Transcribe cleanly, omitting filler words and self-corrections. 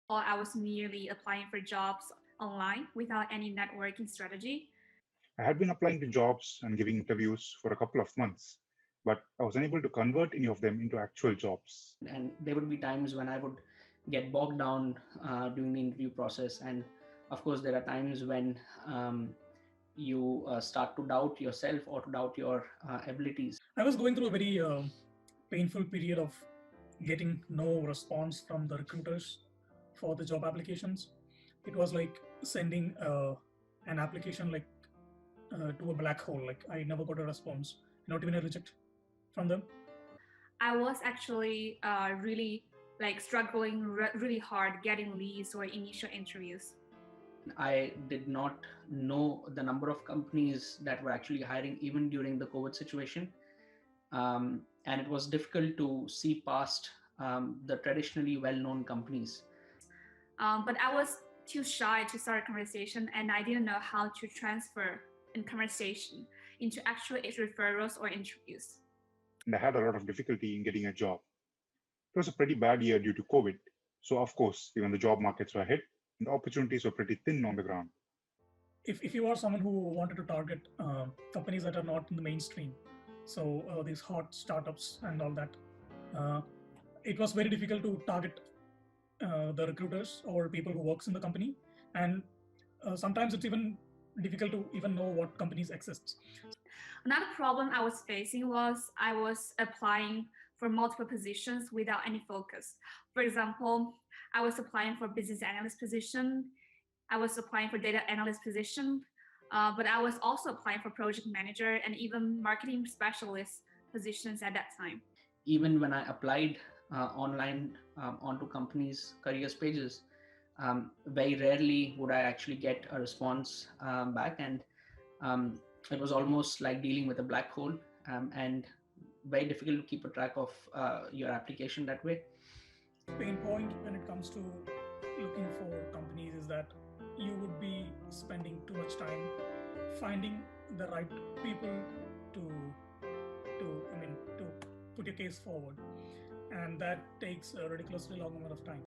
or I was merely applying for jobs online without any networking strategy. I had been applying to jobs and giving interviews for a couple of months, but I was unable to convert any of them into actual jobs. And there would be times when I would get bogged down during the interview process. And of course, there are times when you start to doubt yourself or to doubt your abilities. I was going through a very painful period of getting no response from the recruiters for the job applications. It was like sending an application to a black hole. Like I never got a response, not even a reject from them. I was actually really struggling really hard getting leads or initial interviews. I did not know the number of companies that were actually hiring even during the COVID situation. And it was difficult to see past the traditionally well-known companies. But I was too shy to start a conversation, and I didn't know how to transfer a conversation into actual referrals or interviews. And I had a lot of difficulty in getting a job. It was a pretty bad year due to COVID, so of course, even the job markets were hit and the opportunities were pretty thin on the ground. If you are someone who wanted to target companies that are not in the mainstream, so these hot startups and all that, it was very difficult to target the recruiters or people who works in the company, and sometimes it's even difficult to even know what companies exist. Another problem I was facing was I was applying for multiple positions without any focus. For example, I was applying for business analyst position, I was applying for data analyst position, but I was also applying for project manager and even marketing specialist positions at that time. Even when I applied online onto companies' careers pages, very rarely would I actually get a response back. And it was almost like dealing with a black hole, and very difficult to keep a track of your application that way. Pain point when it comes to looking for companies is that you would be spending too much time finding the right people to to put your case forward, and that takes a ridiculously long amount of time.